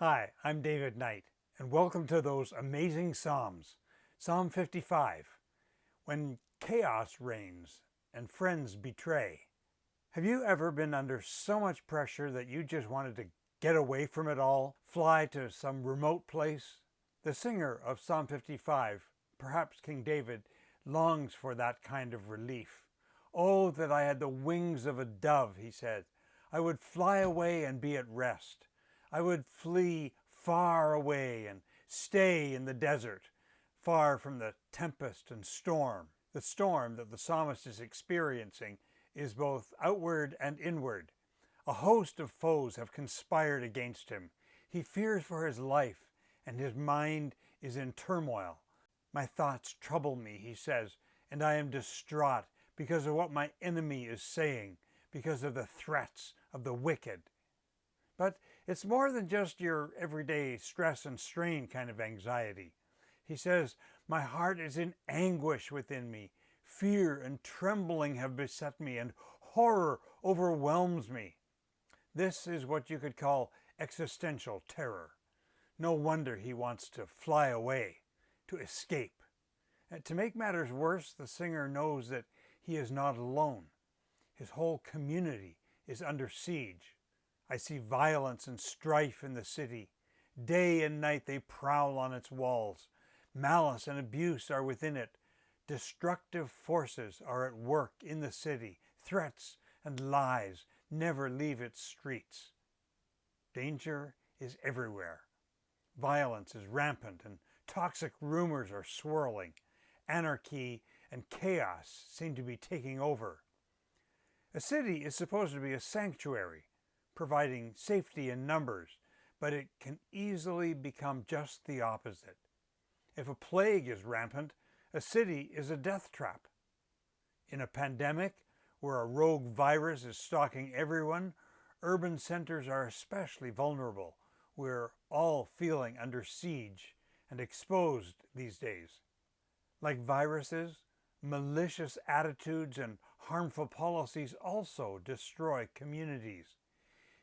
Hi, I'm David Knight, and welcome to those amazing Psalms. Psalm 55, when chaos reigns and friends betray. Have you ever been under so much pressure that you just wanted to get away from it all, fly to some remote place? The singer of Psalm 55, perhaps King David, longs for that kind of relief. Oh, that I had the wings of a dove, he said. I would fly away and be at rest. I would flee far away and stay in the desert, far from the tempest and storm. The storm that the psalmist is experiencing is both outward and inward. A host of foes have conspired against him. He fears for his life, and his mind is in turmoil. My thoughts trouble me, he says, and I am distraught because of what my enemy is saying, because of the threats of the wicked. But it's more than just your everyday stress and strain kind of anxiety. He says, my heart is in anguish within me. Fear and trembling have beset me, and horror overwhelms me. This is what you could call existential terror. No wonder he wants to fly away, to escape. And to make matters worse, the singer knows that he is not alone. His whole community is under siege. I see violence and strife in the city. Day and night they prowl on its walls. Malice and abuse are within it. Destructive forces are at work in the city. Threats and lies never leave its streets. Danger is everywhere. Violence is rampant and toxic rumors are swirling. Anarchy and chaos seem to be taking over. A city is supposed to be a sanctuary, providing safety in numbers, but it can easily become just the opposite. If a plague is rampant, a city is a death trap. In a pandemic, where a rogue virus is stalking everyone, urban centers are especially vulnerable. We're all feeling under siege and exposed these days. Like viruses, malicious attitudes and harmful policies also destroy communities.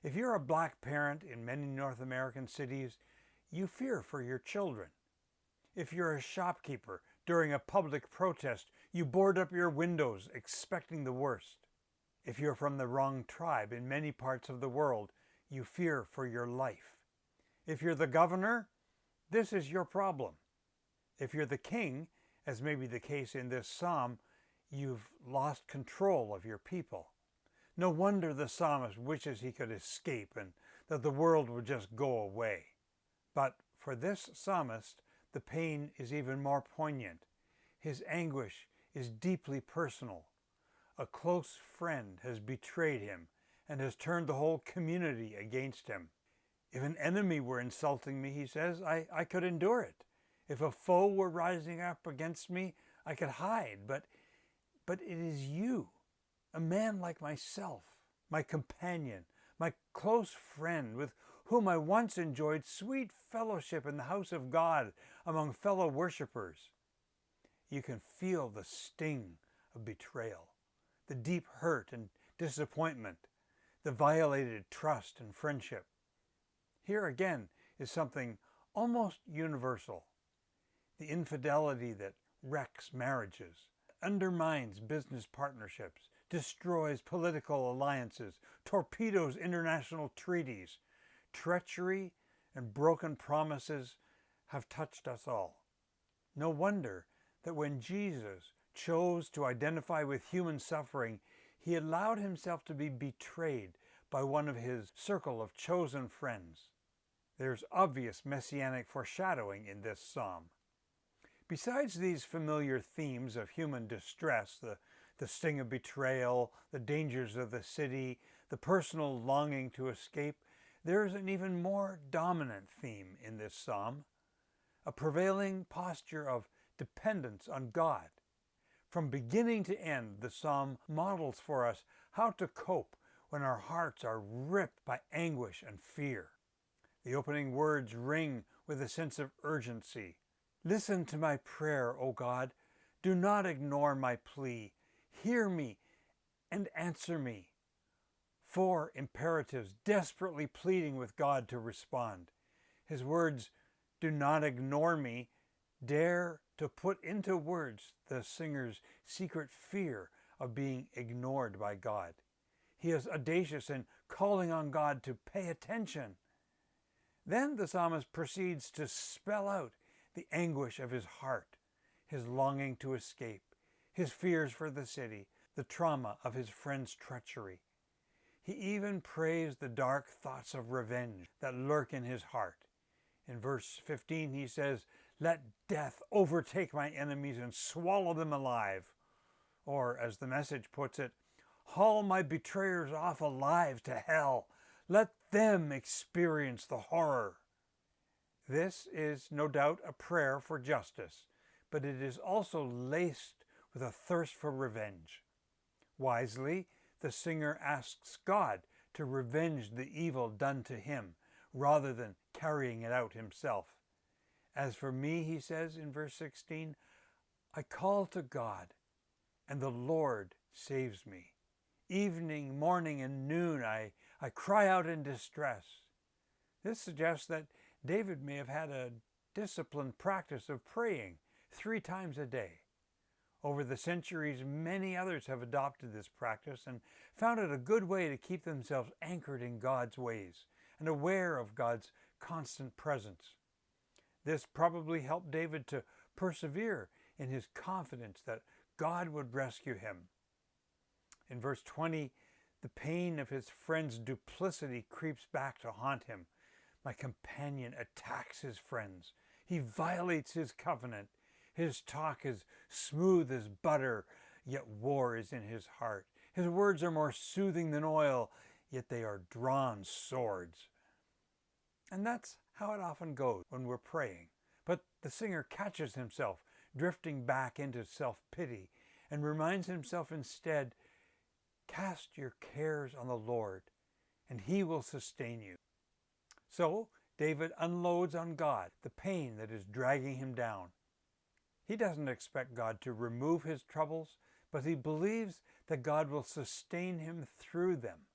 If you're a black parent in many North American cities, you fear for your children. If you're a shopkeeper during a public protest, you board up your windows expecting the worst. If you're from the wrong tribe in many parts of the world, you fear for your life. If you're the governor, this is your problem. If you're the king, as may be the case in this psalm, you've lost control of your people. No wonder the psalmist wishes he could escape and that the world would just go away. But for this psalmist, the pain is even more poignant. His anguish is deeply personal. A close friend has betrayed him and has turned the whole community against him. If an enemy were insulting me, he says, I could endure it. If a foe were rising up against me, I could hide. But it is you, a man like myself, my companion, my close friend, with whom I once enjoyed sweet fellowship in the house of God among fellow worshipers. You can feel the sting of betrayal, the deep hurt and disappointment, the violated trust and friendship. Here again is something almost universal. The infidelity that wrecks marriages, undermines business partnerships, destroys political alliances, torpedoes international treaties. Treachery and broken promises have touched us all. No wonder that when Jesus chose to identify with human suffering, he allowed himself to be betrayed by one of his circle of chosen friends. There's obvious messianic foreshadowing in this psalm. Besides these familiar themes of human distress, the sting of betrayal, the dangers of the city, the personal longing to escape, there is an even more dominant theme in this psalm, a prevailing posture of dependence on God. From beginning to end, the psalm models for us how to cope when our hearts are ripped by anguish and fear. The opening words ring with a sense of urgency. Listen to my prayer, O God. Do not ignore my plea. Hear me and answer me. 4 imperatives desperately pleading with God to respond. His words, "Do not ignore me," dare to put into words the singer's secret fear of being ignored by God. He is audacious in calling on God to pay attention. Then the psalmist proceeds to spell out the anguish of his heart, his longing to escape, his fears for the city, the trauma of his friend's treachery. He even prays the dark thoughts of revenge that lurk in his heart. In verse 15 he says, "Let death overtake my enemies and swallow them alive." Or, as the Message puts it, "Haul my betrayers off alive to hell. Let them experience the horror." This is no doubt a prayer for justice, but it is also laced with a thirst for revenge. Wisely, the singer asks God to revenge the evil done to him, rather than carrying it out himself. "As for me," he says in verse 16, "I call to God, and the Lord saves me. Evening, morning, and noon I cry out in distress." This suggests that David may have had a disciplined practice of praying 3 times a day. Over the centuries, many others have adopted this practice and found it a good way to keep themselves anchored in God's ways and aware of God's constant presence. This probably helped David to persevere in his confidence that God would rescue him. In verse 20, the pain of his friend's duplicity creeps back to haunt him. My companion attacks his friends. He violates his covenant. His talk is smooth as butter, yet war is in his heart. His words are more soothing than oil, yet they are drawn swords. And that's how it often goes when we're praying. But the singer catches himself drifting back into self-pity and reminds himself instead, "Cast your cares on the Lord, and He will sustain you." So David unloads on God the pain that is dragging him down. He doesn't expect God to remove his troubles, but he believes that God will sustain him through them.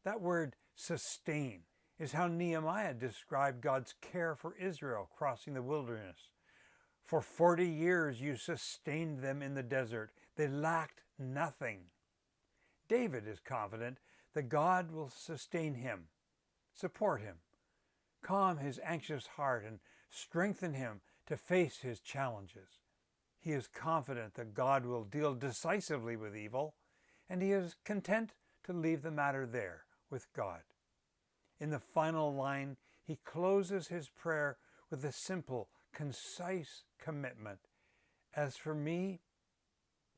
That word, sustain, is how Nehemiah described God's care for Israel crossing the wilderness. "For 40 years you sustained them in the desert. They lacked nothing." David is confident that God will sustain him, support him, calm his anxious heart, and strengthen him to face his challenges. He is confident that God will deal decisively with evil, and he is content to leave the matter there with God. In the final line, he closes his prayer with a simple, concise commitment. "As for me,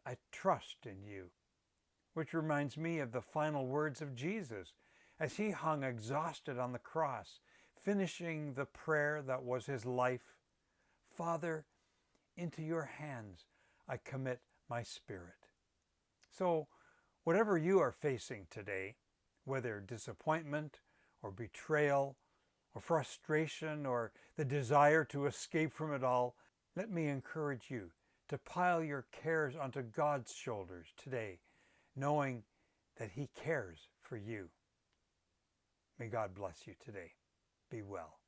I trust in you." Which reminds me of the final words of Jesus as he hung exhausted on the cross, finishing the prayer that was his life. "Father, into your hands I commit my spirit." So, whatever you are facing today, whether disappointment or betrayal or frustration or the desire to escape from it all, let me encourage you to pile your cares onto God's shoulders today, knowing that He cares for you. May God bless you today. Be well.